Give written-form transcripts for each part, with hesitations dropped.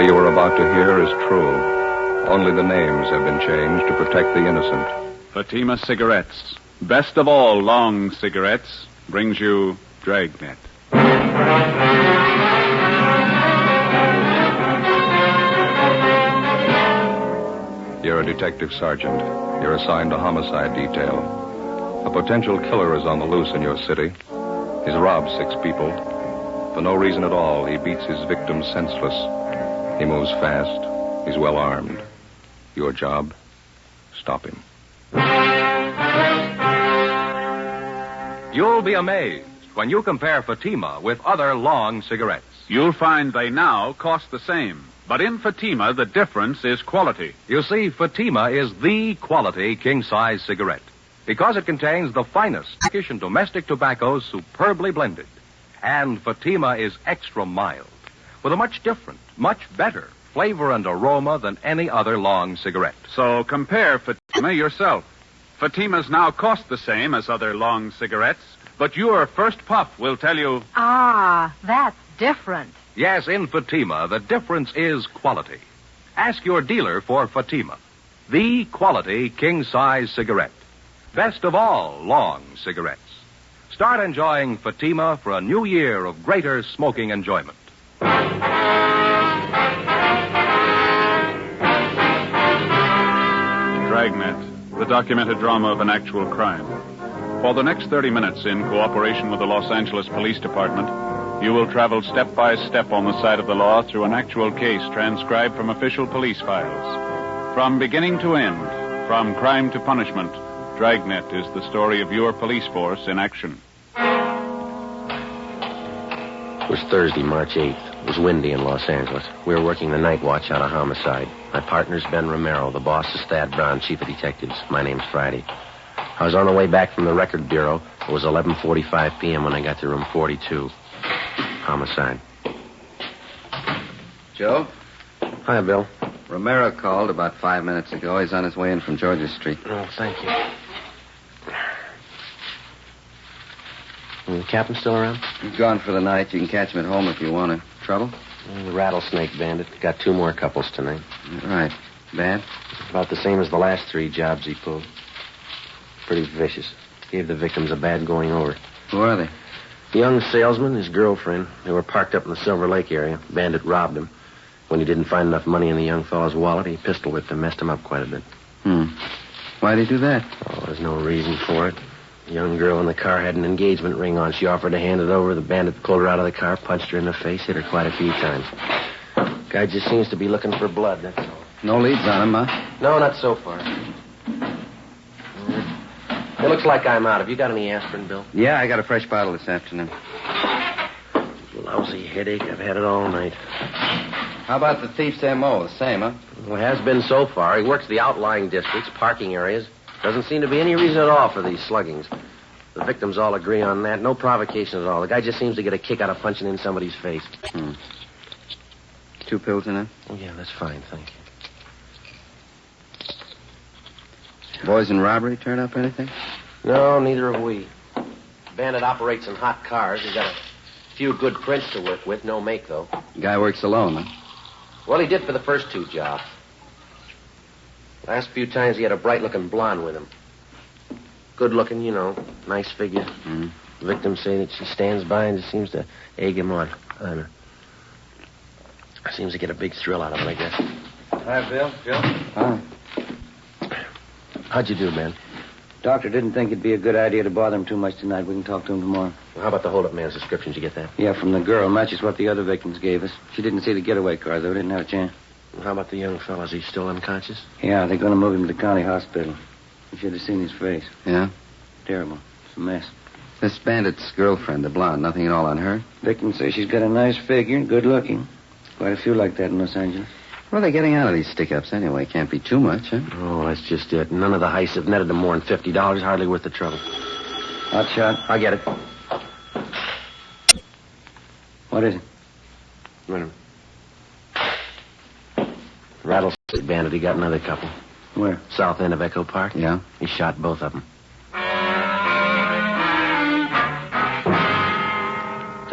story you are about to hear is true. Only the names have been changed to protect the innocent. Fatima Cigarettes, best of all long cigarettes, brings you Dragnet. You're a detective sergeant. You're assigned to homicide detail. A potential killer is on the loose in your city. He's robbed 6 people. For no reason at all, he beats his victims senseless. He moves fast. He's well armed. Your job? Stop him. You'll be amazed when you compare Fatima with other long cigarettes. You'll find they now cost the same. But in Fatima, the difference is quality. You see, Fatima is the quality king-size cigarette because it contains the finest Turkish and domestic tobaccos superbly blended. And Fatima is extra mild with a much different, much better flavor and aroma than any other long cigarette. So compare Fatima yourself. Fatimas now cost the same as other long cigarettes, but your first puff will tell you... Ah, that's different. Yes, in Fatima, the difference is quality. Ask your dealer for Fatima, the quality king-size cigarette. Best of all long cigarettes. Start enjoying Fatima for a new year of greater smoking enjoyment. Dragnet, the documented drama of an actual crime. For the next 30 minutes, in cooperation with the Los Angeles Police Department, you will travel step by step on the side of the law through an actual case transcribed from official police files. From beginning to end, from crime to punishment, Dragnet is the story of your police force in action. It was Thursday, March 8th. It was windy in Los Angeles. We were working the night watch out of homicide. My partner's Ben Romero. The boss is Thad Brown, chief of detectives. My name's Friday. I was on the way back from the record bureau. It was 11:45 p.m. when I got to room 42. Homicide. Joe? Hi, Bill. Romero called about 5 minutes ago. He's on his way in from Georgia Street. Oh, thank you. The captain still around? He's gone for the night. You can catch him at home if you want him. Trouble? The rattlesnake bandit. Got 2 more couples tonight. Right. Bad? About the same as the last 3 jobs he pulled. Pretty vicious. Gave the victims a bad going over. Who are they? The young salesman, his girlfriend. They were parked up in the Silver Lake area. Bandit robbed him. When he didn't find enough money in the young fellow's wallet, he pistol whipped him, messed him up quite a bit. Why'd he do that? Oh, there's no reason for it. The young girl in the car had an engagement ring on. She offered to hand it over. The bandit pulled her out of the car, punched her in the face, hit her quite a few times. Guy just seems to be looking for blood, that's all. No leads on him, huh? No, not so far. It looks like I'm out. Have you got any aspirin, Bill? Yeah, I got a fresh bottle this afternoon. Lousy headache. I've had it all night. How about the thief's M.O.? The same, huh? Well, it has been so far. He works the outlying districts, parking areas. Doesn't seem to be any reason at all for these sluggings. The victims all agree on that. No provocation at all. The guy just seems to get a kick out of punching in somebody's face. 2 pills in it? Oh, yeah, that's fine, thank you. Boys in robbery turn up anything? No, neither have we. Bandit operates in hot cars. He's got a few good prints to work with. No make, though. Guy works alone, huh? Well, he did for the first 2 jobs. Last few times he had a bright-looking blonde with him. Good-looking, you know. Nice figure. Victims say that she stands by and just seems to egg him on. I don't know. Seems to get a big thrill out of it, I guess. Hi, Bill. Joe? Hi. How'd you do, man? Doctor didn't think it'd be a good idea to bother him too much tonight. We can talk to him tomorrow. Well, how about the hold-up man's description? Did you get that? Yeah, from the girl. Matches what the other victims gave us. She didn't see the getaway car, though. Didn't have a chance. Well, how about the young fellow? Is he still unconscious? Yeah, they're going to move him to the county hospital. You should have seen his face. Yeah? Terrible. It's a mess. This bandit's girlfriend, the blonde, nothing at all on her? Victims say she's got a nice figure and good looking. Quite a few like that in Los Angeles. What are they getting out of these stick-ups anyway? Can't be too much, huh? Oh, that's just it. None of the heists have netted them more than $50. Hardly worth the trouble. Hot shot. I'll get it. What is it? Wait a minute. Rattlesnake bandit. He got another couple. Where? South end of Echo Park. Yeah? He shot both of them.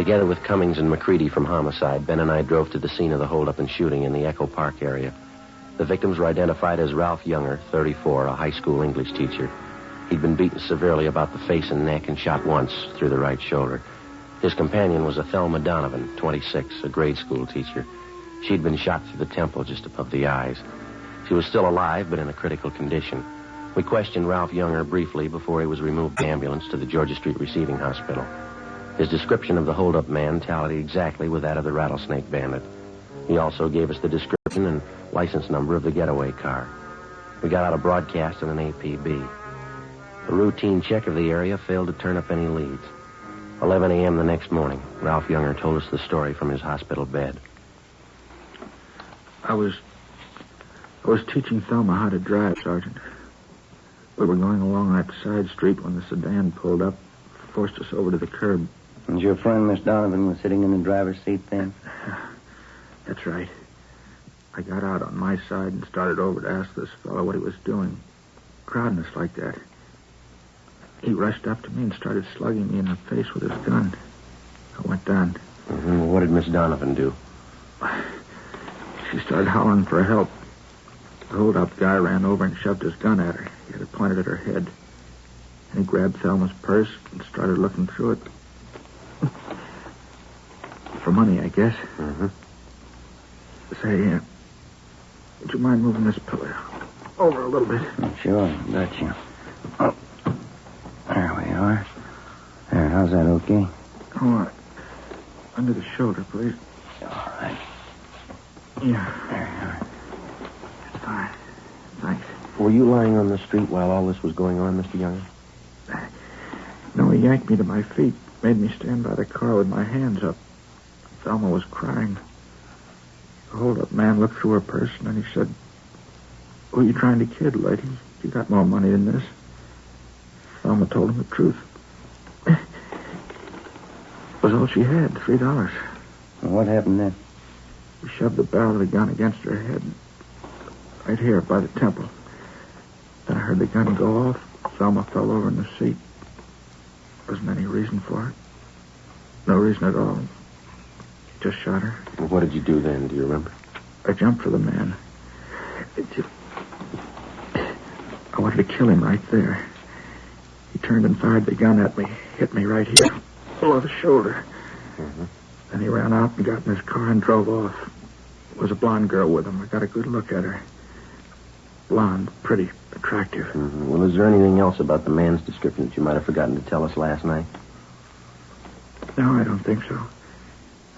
Together with Cummings and McCready from Homicide, Ben and I drove to the scene of the holdup and shooting in the Echo Park area. The victims were identified as Ralph Younger, 34, a high school English teacher. He'd been beaten severely about the face and neck and shot once through the right shoulder. His companion was a Thelma Donovan, 26, a grade school teacher. She'd been shot through the temple just above the eyes. She was still alive, but in a critical condition. We questioned Ralph Younger briefly before he was removed by ambulance to the Georgia Street Receiving Hospital. His description of the holdup man tallied exactly with that of the Rattlesnake Bandit. He also gave us the description and license number of the getaway car. We got out a broadcast and an APB. A routine check of the area failed to turn up any leads. 11 a.m. the next morning, Ralph Younger told us the story from his hospital bed. I was teaching Thelma how to drive, Sergeant. We were going along that side street when the sedan pulled up, forced us over to the curb. And your friend, Miss Donovan, was sitting in the driver's seat then? That's right. I got out on my side and started over to ask this fellow what he was doing, crowding us like that. He rushed up to me and started slugging me in the face with his gun. I went down. Mm-hmm. What did Miss Donovan do? She started hollering for help. The hold-up guy ran over and shoved his gun at her. He had it pointed at her head. And he grabbed Thelma's purse and started looking through it. For money, I guess. Mm-hmm. Say, would you mind moving this pillow over a little bit? Sure, gotcha. Oh, there we are. There, how's that, okay? Oh, under the shoulder, please. All right. Yeah. There you are. It's fine. Thanks. Were you lying on the street while all this was going on, Mr. Younger? No, he yanked me to my feet, made me stand by the car with my hands up. Thelma was crying. The hold-up man looked through her purse, and then he said, "Who are you trying to kid, lady? You got more money than this." Thelma told him the truth. It was all she had, $3. Well, what happened then? He shoved the barrel of the gun against her head, right here by the temple. Then I heard the gun go off. Thelma fell over in the seat. There wasn't any reason for it. No reason at all. He just shot her. Well, what did you do then? Do you remember? I jumped for the man. I wanted to kill him right there. He turned and fired the gun at me. Hit me right here, below the shoulder. Mm-hmm. Then he ran out and got in his car and drove off. There was a blonde girl with him. I got a good look at her. Blonde, pretty, attractive. Mm-hmm. Well, is there anything else about the man's description that you might have forgotten to tell us last night? No, I don't think so.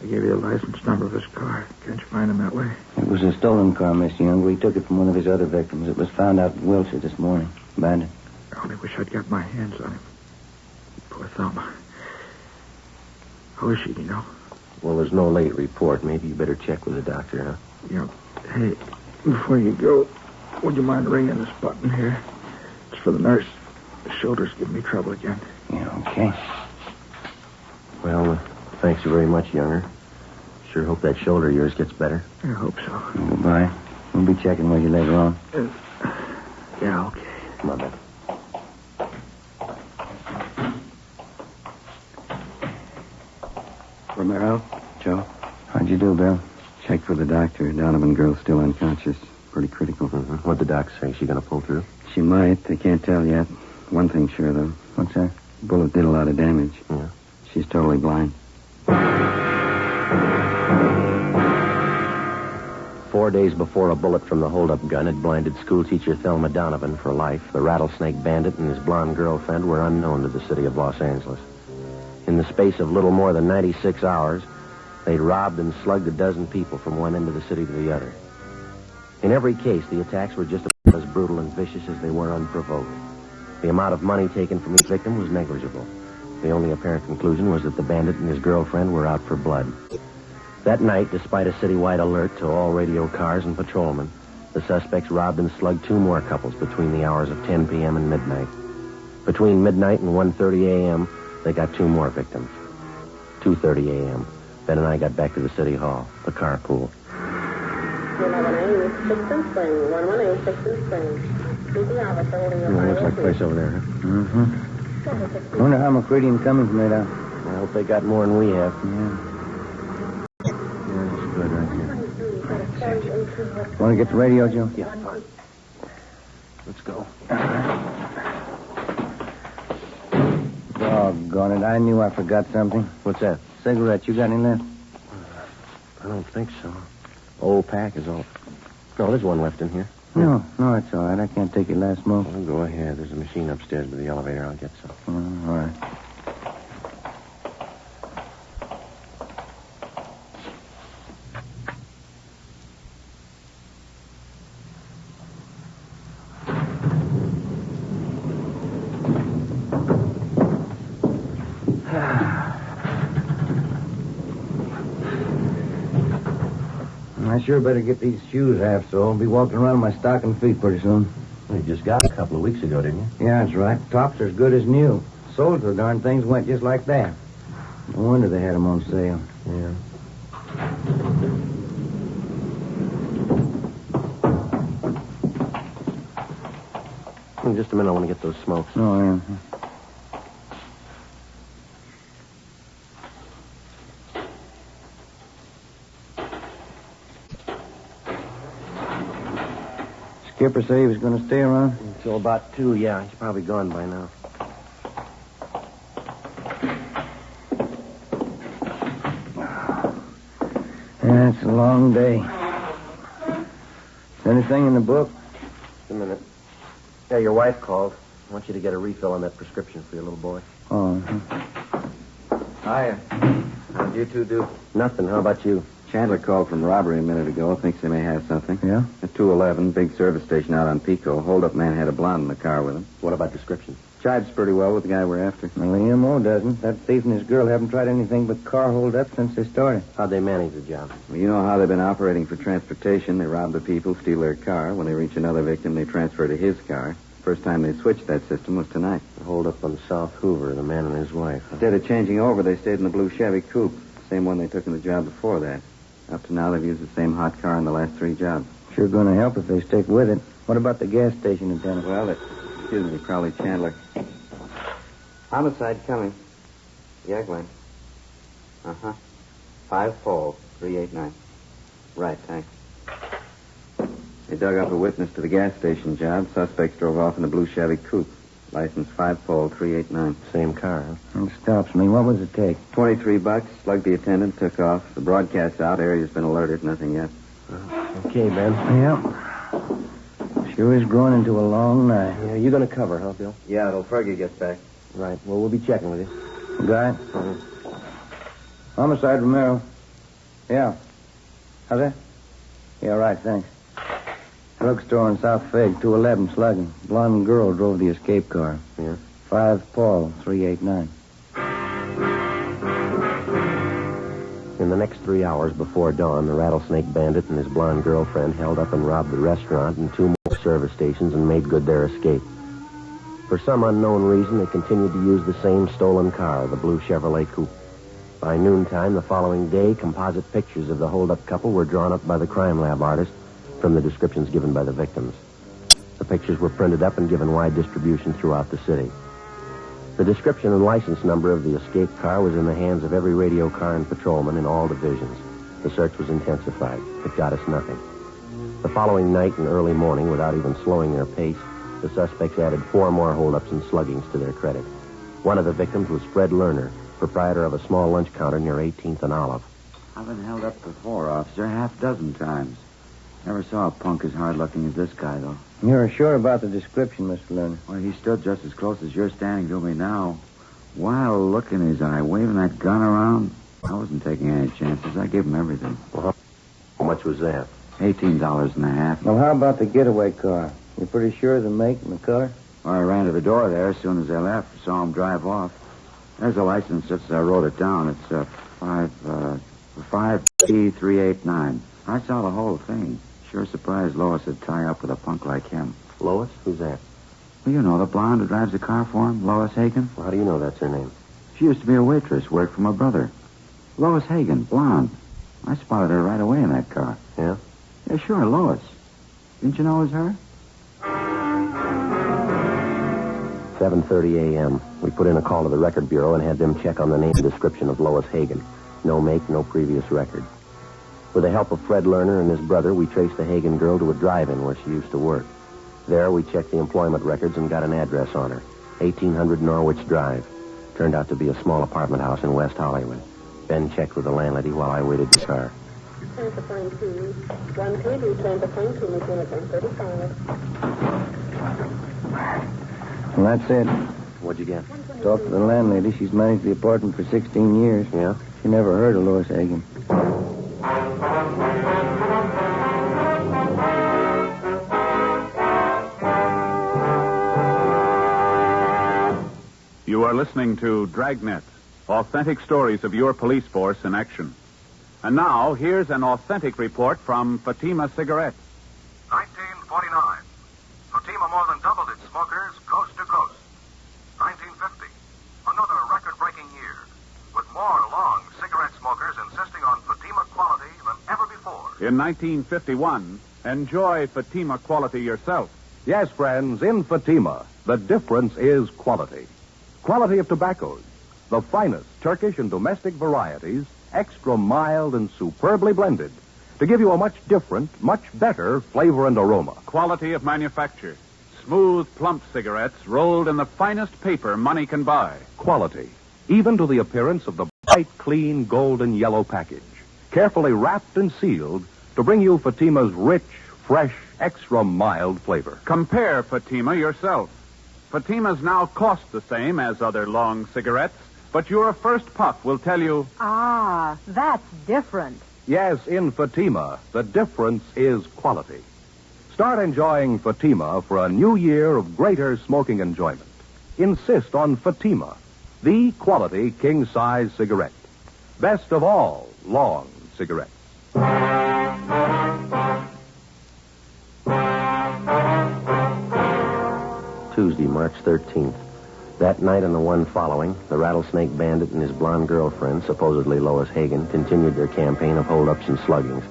I gave you the license number of his car. Can't you find him that way? It was a stolen car, Mr. Younger. He took it from one of his other victims. It was found out in Wilshire this morning. Abandoned. I only wish I'd got my hands on him. Poor Thelma. How is she, do you know? Well, there's no late report. Maybe you better check with the doctor, huh? Yeah. Hey, before you go, would you mind ringing this button here? It's for the nurse. The shoulder's giving me trouble again. Yeah, okay. Well, thanks very much, Younger. Sure hope that shoulder of yours gets better. I hope so. Goodbye. We'll be checking with you later on. Yeah, okay. Come on, Ben. Romero? Joe? How'd you do, Bill? Checked with the doctor. Donovan girl's still unconscious. Pretty critical. Mm-hmm. What'd the doc say? Is she going to pull through? She might. They can't tell yet. One thing sure, though. What's that? The bullet did a lot of damage. Yeah. She's totally blind. 4 days before a bullet from the hold-up gun had blinded schoolteacher Thelma Donovan for life, the Rattlesnake Bandit and his blonde girlfriend were unknown to the city of Los Angeles. In the space of little more than 96 hours, they'd robbed and slugged a dozen people from one end of the city to the other. In every case, the attacks were just about as brutal and vicious as they were unprovoked. The amount of money taken from each victim was negligible. The only apparent conclusion was that the bandit and his girlfriend were out for blood. That night, despite a citywide alert to all radio cars and patrolmen, the suspects robbed and slugged two more couples between the hours of 10 p.m. and midnight. Between midnight and 1:30 a.m., they got two more victims. 2:30 a.m., Ben and I got back to the city hall, the carpool. 118 Sixth Spring. 118 Sixth Spring. Looks like a place over there, huh? Mm-hmm. Wonder how McCready and Cummings made out. Well, hope they got more than we have. Yeah, that's good right here. Want to get the radio, Joe? Yeah, fine. Let's go. Doggone it, I knew I forgot something. What's that? Cigarette, you got any left? I don't think so. Old pack is all. No, there's one left in here. No, it's all right. I can't take your last smoke. Well, go ahead. There's a machine upstairs by the elevator. I'll get some. All right. I sure better get these shoes half so I'll be walking around my stocking feet pretty soon. Well, you just got a couple of weeks ago, didn't you? Yeah, that's right. Tops are as good as new. Sold the darn things went just like that. No wonder they had them on sale. Yeah. In just a minute, I want to get those smokes. Oh, yeah. Skipper say he was going to stay around? Until about 2, yeah. He's probably gone by now. Yeah, it's a long day. Anything in the book? Just a minute. Yeah, your wife called. I want you to get a refill on that prescription for your little boy. Oh, Hiya. How'd you two do? Nothing. How about you? Chandler called from robbery a minute ago. Thinks they may have something. Yeah? At 211, big service station out on Pico. Hold-up man had a blonde in the car with him. What about description? Jives pretty well with the guy we're after. Well, the M.O. doesn't. That thief and his girl haven't tried anything but car hold-up since they started. How'd they manage the job? Well, you know how they've been operating for transportation. They rob the people, steal their car. When they reach another victim, they transfer to his car. First time they switched that system was tonight. The hold-up on South Hoover, the man and his wife. Huh? Instead of changing over, they stayed in the blue Chevy coupe. Same one they took in the job before that. Up to now, they've used the same hot car in the last 3 jobs. Sure going to help if they stick with it. What about the gas station attendant? Well, excuse me, Crowley Chandler. Homicide coming. Yeah, Glenn. 5-4-389. Right, thanks. They dug up a witness to the gas station job. Suspects drove off in the blue Chevy coupe. License 5-389. Same car, huh? It stops me. What was the take? $23. Slugged the attendant, took off. The broadcast's out. Area's been alerted. Nothing yet. Okay, Ben. Yep. Sure is growing into a long night. Yeah, you going to cover, huh, Bill? Yeah, till Fergie gets back. Right. Well, we'll be checking with you. Guy? Homicide, Romero. Yeah. How's that? Yeah, right, thanks. Drugstore in South Fig, 211, slugging. Blonde girl drove the escape car. Yeah. 5-389. In the next 3 hours before dawn, the rattlesnake bandit and his blonde girlfriend held up and robbed the restaurant and 2 more service stations and made good their escape. For some unknown reason, they continued to use the same stolen car, the blue Chevrolet coupe. By noontime the following day, composite pictures of the hold-up couple were drawn up by the crime lab artist from the descriptions given by the victims. The pictures were printed up and given wide distribution throughout the city. The description and license number of the escaped car was in the hands of every radio car and patrolman in all divisions. The search was intensified. It got us nothing. The following night and early morning, without even slowing their pace, the suspects added 4 more holdups and sluggings to their credit. One of the victims was Fred Lerner, proprietor of a small lunch counter near 18th and Olive. I've been held up before, officer, 6 times. Never saw a punk as hard-looking as this guy, though. You're sure about the description, Mr. Lerner? Well, he stood just as close as you're standing to me now. Wild look in his eye, waving that gun around. I wasn't taking any chances. I gave him everything. Well, how much was that? $18.50. Well, how about the getaway car? You're pretty sure of the make and the color? Well, I ran to the door there as soon as they left. Saw him drive off. There's a license, just as I wrote it down. It's 5B389. I saw the whole thing. Sure surprised Lois would tie up with a punk like him. Lois? Who's that? Well, you know, the blonde who drives the car for him, Lois Hagen. Well, how do you know that's her name? She used to be a waitress, worked for my brother. Lois Hagen, blonde. I spotted her right away in that car. Yeah? Yeah, sure, Lois. Didn't you know it was her? 7:30 a.m. We put in a call to the record bureau and had them check on the name and description of Lois Hagen. No make, no previous record. With the help of Fred Lerner and his brother, we traced the Hagen girl to a drive-in where she used to work. There, we checked the employment records and got an address on her. 1800 Norwich Drive. Turned out to be a small apartment house in West Hollywood. Ben checked with the landlady while I waited the car. Transfer point 2. 1 KB, transfer point 2, Miss Uniform 35. Well, that's it. What'd you get? Talked to the landlady. She's managed the apartment for 16 years. Yeah? She never heard of Lois Hagen. You are listening to Dragnet, authentic stories of your police force in action. And now, here's an authentic report from Fatima Cigarettes. 1949. Fatima more than doubled its smokers coast to coast. 1950. Another record-breaking year, with more long cigarette smokers insisting on Fatima quality than ever before. In 1951, enjoy Fatima quality yourself. Yes, friends, in Fatima, the difference is quality. Quality of tobaccos. The finest Turkish and domestic varieties, extra mild and superbly blended, to give you a much different, much better flavor and aroma. Quality of manufacture. Smooth, plump cigarettes rolled in the finest paper money can buy. Quality, even to the appearance of the bright, clean, golden yellow package, carefully wrapped and sealed to bring you Fatima's rich, fresh, extra mild flavor. Compare Fatima yourself. Fatimas now cost the same as other long cigarettes, but your first puff will tell you... Ah, that's different. Yes, in Fatima, the difference is quality. Start enjoying Fatima for a new year of greater smoking enjoyment. Insist on Fatima, the quality king-size cigarette. Best of all long cigarettes. Tuesday, March 13th. That night and the one following, the Rattlesnake Bandit and his blonde girlfriend, supposedly Lois Hagen, continued their campaign of holdups and sluggings.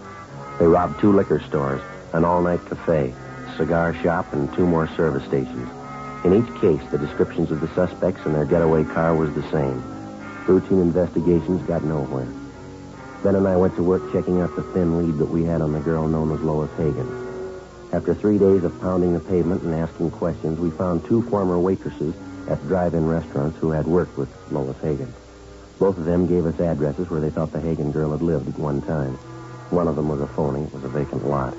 They robbed 2 liquor stores, an all-night cafe, cigar shop, and 2 more service stations. In each case, the descriptions of the suspects and their getaway car was the same. Routine investigations got nowhere. Ben and I went to work checking out the thin lead that we had on the girl known as Lois Hagen. After 3 days of pounding the pavement and asking questions, we found 2 former waitresses at drive-in restaurants who had worked with Lois Hagen. Both of them gave us addresses where they thought the Hagen girl had lived at one time. One of them was a phony. It was a vacant lot.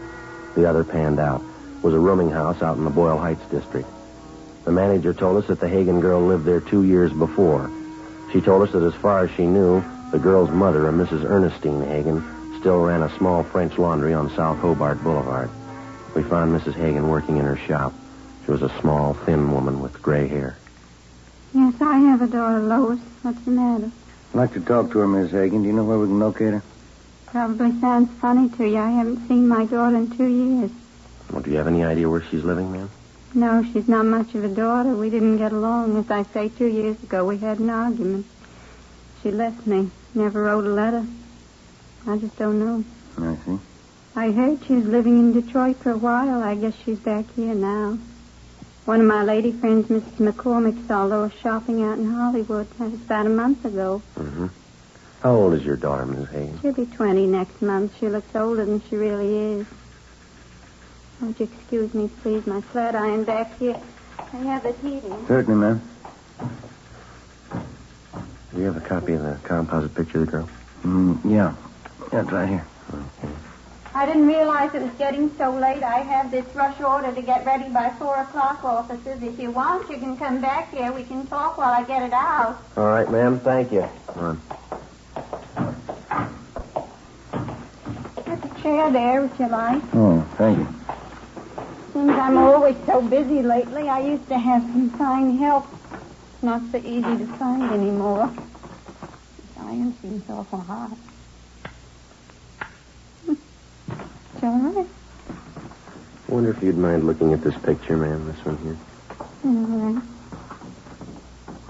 The other panned out. It was a rooming house out in the Boyle Heights district. The manager told us that the Hagen girl lived there 2 years before. She told us that as far as she knew, the girl's mother, a Mrs. Ernestine Hagen, still ran a small French laundry on South Hobart Boulevard. We found Mrs. Hagen working in her shop. She was a small, thin woman with gray hair. Yes, I have a daughter, Lois. What's the matter? I'd like to talk to her, Miss Hagen. Do you know where we can locate her? Probably sounds funny to you. I haven't seen my daughter in 2 years. Well, do you have any idea where she's living, ma'am? No, she's not much of a daughter. We didn't get along. As I say, 2 years ago, we had an argument. She left me. Never wrote a letter. I just don't know. I see. I heard she was living in Detroit for a while. I guess she's back here now. One of my lady friends, Mrs. McCormick, saw Lois shopping out in Hollywood. That was about a month ago. Mm-hmm. How old is your daughter, Mrs. Hagen? She'll be 20 next month. She looks older than she really is. Would you excuse me, please? My flat iron back here. I have it heating. Certainly, ma'am. Do you have a copy of the composite picture of the girl? Yeah. Yeah, it's right here. Okay. I didn't realize it was getting so late. I have this rush order to get ready by 4 o'clock, officers. If you want, you can come back here. We can talk while I get it out. All right, ma'am. Thank you. Come on. There's a chair there, if you like. Oh, thank you. Seems I'm always so busy lately. I used to have some fine help. It's not so easy to find anymore. This iron seems awful hot. It's all right. I wonder if you'd mind looking at this picture, ma'am, this one here. All right.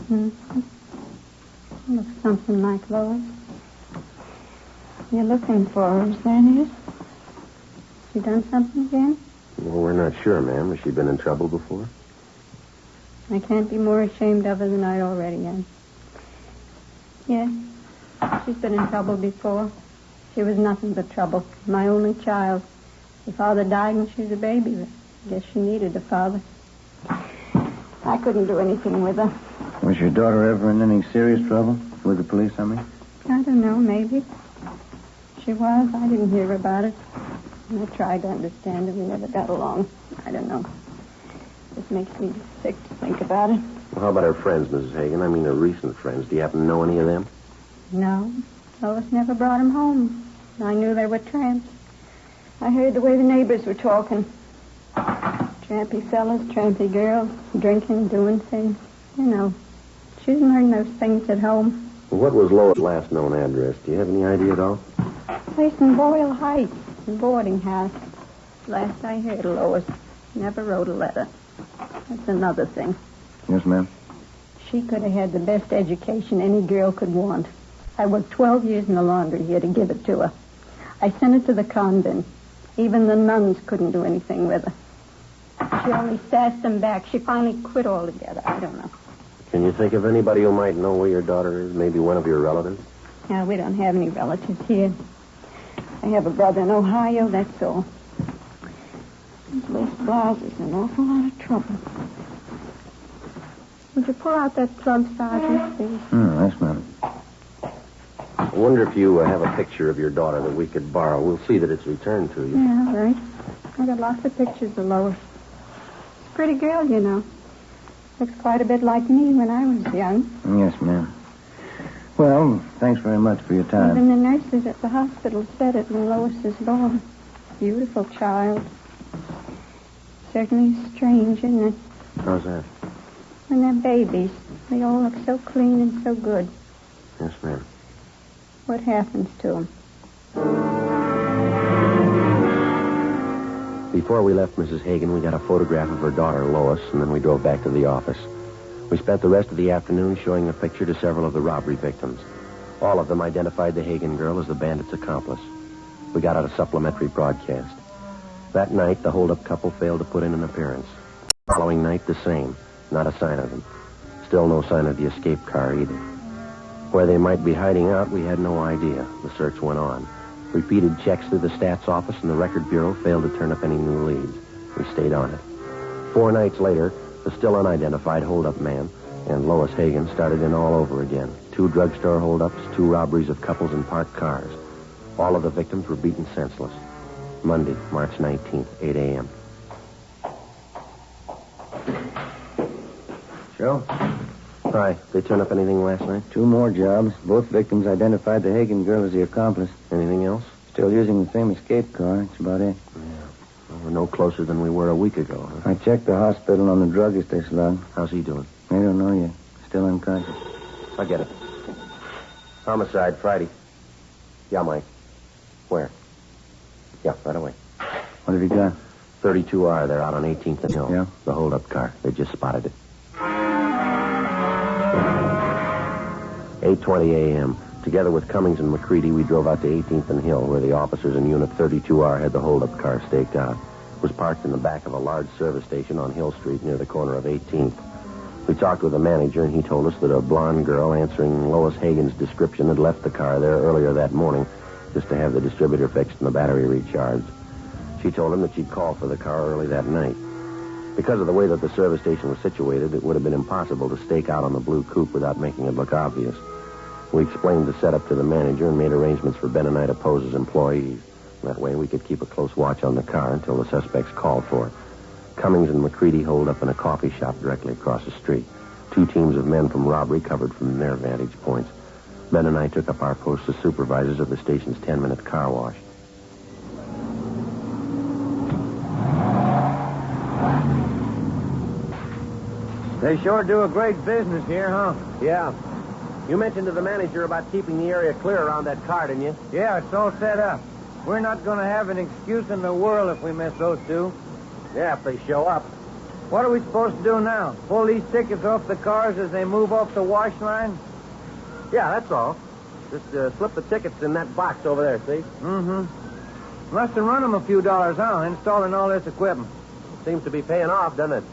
Mm-hmm. Looks something like Lois. You're looking for her, is that it? She done something again? Well, we're not sure, ma'am. Has she been in trouble before? I can't be more ashamed of her than I already am. Yes, she's been in trouble before. She was nothing but trouble. My only child. Her father died when she was a baby, but I guess she needed a father. I couldn't do anything with her. Was your daughter ever in any serious trouble? With the police, I mean? I don't know, maybe. She was. I didn't hear about it. And I tried to understand her. We never got along. I don't know. It makes me sick to think about it. Well, how about her friends, Mrs. Hagen? I mean, her recent friends. Do you happen to know any of them? No. Lois never brought them home. I knew they were tramps. I heard the way the neighbors were talking. Trampy fellas, trampy girls, drinking, doing things. You know, she didn't learn those things at home. Well, what was Lois' last known address? Do you have any idea at all? Place in Boyle Heights, a boarding house. Last I heard of Lois, never wrote a letter. That's another thing. Yes, ma'am. She could have had the best education any girl could want. I worked 12 years in the laundry here to give it to her. I sent her to the convent. Even the nuns couldn't do anything with her. She only sassed them back. She finally quit altogether. I don't know. Can you think of anybody who might know where your daughter is? Maybe one of your relatives? No, we don't have any relatives here. I have a brother in Ohio, that's all. This lace blouse is an awful lot of trouble. Would you pull out that plug, Sergeant, please? Yes, ma'am. I wonder if you have a picture of your daughter that we could borrow. We'll see that it's returned to you. Yeah, all right. I got lots of pictures of Lois. Pretty girl, you know. Looks quite a bit like me when I was young. Yes, ma'am. Well, thanks very much for your time. Even the nurses at the hospital said it when Lois was born. Beautiful child. Certainly strange, isn't it? How's that? When they're babies, they all look so clean and so good. Yes, ma'am. What happens to them? Before we left Mrs. Hagen, we got a photograph of her daughter, Lois, and then we drove back to the office. We spent the rest of the afternoon showing the picture to several of the robbery victims. All of them identified the Hagen girl as the bandit's accomplice. We got out a supplementary broadcast. That night, the hold-up couple failed to put in an appearance. The following night, the same. Not a sign of them. Still no sign of the escape car either. Where they might be hiding out, we had no idea. The search went on. Repeated checks through the stats office and the record bureau failed to turn up any new leads. We stayed on it. 4 nights later, the still unidentified hold-up man and Lois Hagen started in all over again. 2 drugstore hold-ups, 2 robberies of couples in parked cars. All of the victims were beaten senseless. Monday, March 19th, 8 a.m. Joe? Hi. They turn up anything last night? 2 more jobs. Both victims identified the Hagen girl as the accomplice. Anything else? Still using the same escape car. That's about it. Yeah. Well, we're no closer than we were a week ago, huh? I checked the hospital on the druggist they slugged. How's he doing? I don't know yet. Still unconscious. I'll get it. Homicide, Friday. Yeah, Mike. Where? Yeah, right away. What have you got? 32R. They're out on 18th and Hill. Yeah? The hold-up car. They just spotted it. 8:20 a.m. Together with Cummings and McCready, we drove out to 18th and Hill, where the officers in Unit 32R had the hold-up car staked out. It was parked in the back of a large service station on Hill Street near the corner of 18th. We talked with the manager, and he told us that a blonde girl answering Lois Hagen's description had left the car there earlier that morning just to have the distributor fixed and the battery recharged. She told him that she'd call for the car early that night. Because of the way that the service station was situated, it would have been impossible to stake out on the blue coupe without making it look obvious. We explained the setup to the manager and made arrangements for Ben and I to pose as employees. That way we could keep a close watch on the car until the suspects called for it. Cummings and McCready holed up in a coffee shop directly across the street. 2 teams of men from robbery covered from their vantage points. Ben and I took up our posts as supervisors of the station's 10-minute car wash. They sure do a great business here, huh? Yeah. You mentioned to the manager about keeping the area clear around that car, didn't you? Yeah, it's all set up. We're not going to have an excuse in the world if we miss those 2. Yeah, if they show up. What are we supposed to do now? Pull these tickets off the cars as they move off the wash line? Yeah, that's all. Just slip the tickets in that box over there, see? Mm-hmm. Must have run them a few dollars, huh, installing all this equipment. Seems to be paying off, doesn't it?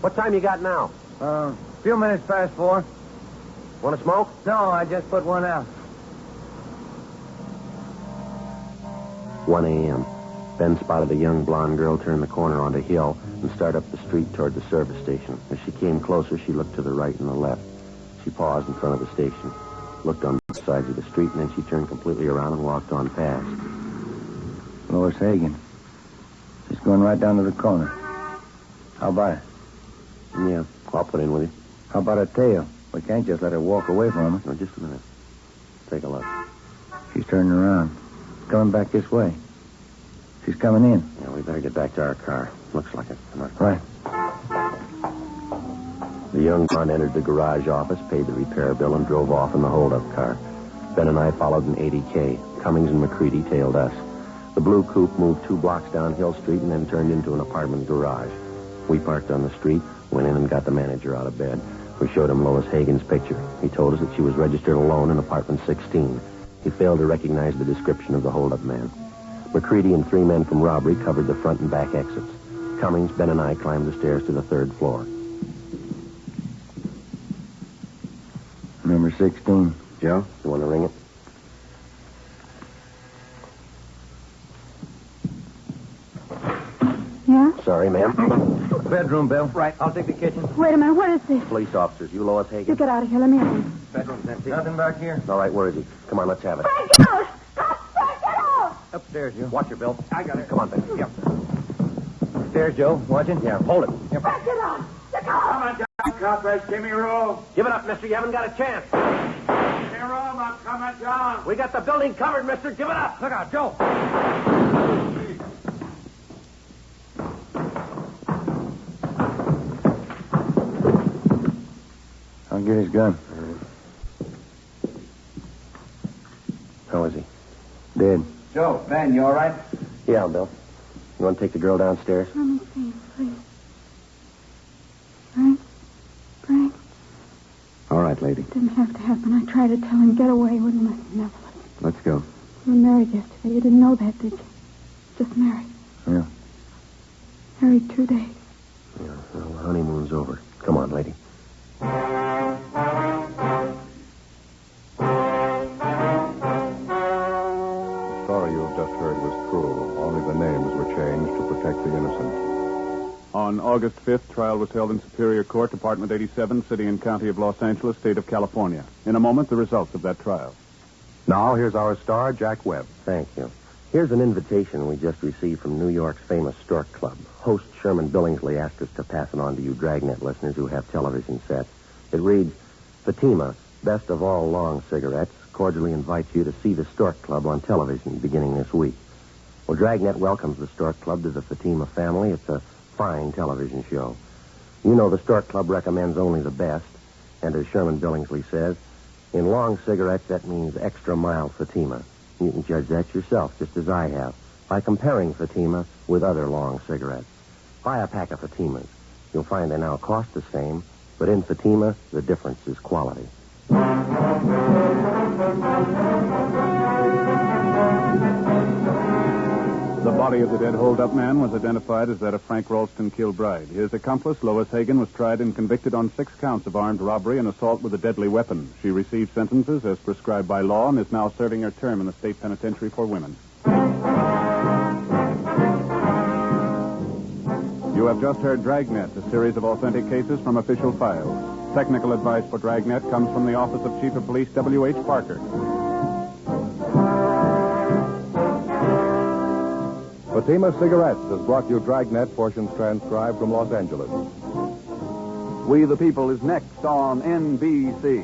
What time you got now? A few minutes past 4. Want to smoke? No, I just put one out. 1 a.m. Ben spotted a young blonde girl turn the corner onto Hill and start up the street toward the service station. As she came closer, she looked to the right and the left. She paused in front of the station, looked on both sides of the street, and then she turned completely around and walked on past. Lois Hagen. She's going right down to the corner. How about it? Yeah, I'll put in with you. How about her tail? We can't just let her walk away from us. No, just a minute. Take a look. She's turning around. Coming back this way. She's coming in. Yeah, we better get back to our car. Looks like it. Come on. Right. The young blonde entered the garage office, paid the repair bill, and drove off in the hold-up car. Ben and I followed an 80K. Cummings and McCready tailed us. The blue coupe moved 2 blocks down Hill Street and then turned into an apartment garage. We parked on the street, went in and got the manager out of bed. We showed him Lois Hagen's picture. He told us that she was registered alone in apartment 16. He failed to recognize the description of the hold-up man. McCready and 3 men from robbery covered the front and back exits. Cummings, Ben, and I climbed the stairs to the 3rd floor. Number 16. Joe, you want to ring it? Yeah? Sorry, ma'am. Bedroom, Bill. Right, I'll take the kitchen. Wait a minute, what is this? Police officers. You Lois Hagen? You get out of here, let me in. Bedroom's empty. Nothing back here. All right, where is he? Come on, let's have it. Frank, get out! Frank, get out! Upstairs, you. Watch your Bill. I got it. Come on, Ben. Yep. Upstairs, Joe. Watching? Yeah, hold it. Frank, get out! Get out! Come on, John. Coppers, give me room. Give it up, mister. You haven't got a chance. Give me room. I'm coming, John. We got the building covered, mister. Give it up. Look out, Joe. I'll get his gun. How is he? Dead. Joe, Ben, you all right? Yeah, Bill. You want to take the girl downstairs? Let me see him, please. Frank? Frank? All right, lady. Didn't have to happen. I tried to tell him, get away, wouldn't listen, never listen. Let's go. You were married yesterday. You didn't know that, did you? Just married. Yeah. Married 2 days. Yeah, well, the honeymoon's over. Come on, lady. The story you have just heard was true. Only the names were changed to protect the innocent. On August 5th, trial was held in Superior Court, Department 87, City and County of Los Angeles, State of California. In a moment, the results of that trial. Now, here's our star, Jack Webb. Thank you. Here's an invitation we just received from New York's famous Stork Club. Host Sherman Billingsley asked us to pass it on to you Dragnet listeners who have television sets. It reads, Fatima, best of all long cigarettes, cordially invites you to see the Stork Club on television beginning this week. Well, Dragnet welcomes the Stork Club to the Fatima family. It's a fine television show. You know the Stork Club recommends only the best, and as Sherman Billingsley says, in long cigarettes, that means extra mild Fatima. You can judge that yourself, just as I have, by comparing Fatima with other long cigarettes. Buy a pack of Fatimas. You'll find they now cost the same, but in Fatima, the difference is quality. The body of the dead hold-up man was identified as that of Frank Ralston Kilbride. His accomplice, Lois Hagen, was tried and convicted on 6 counts of armed robbery and assault with a deadly weapon. She received sentences as prescribed by law and is now serving her term in the state penitentiary for women. You have just heard Dragnet, a series of authentic cases from official files. Technical advice for Dragnet comes from the Office of Chief of Police W.H. Parker. Fatima Cigarettes has brought you Dragnet, portions transcribed from Los Angeles. We the People is next on NBC.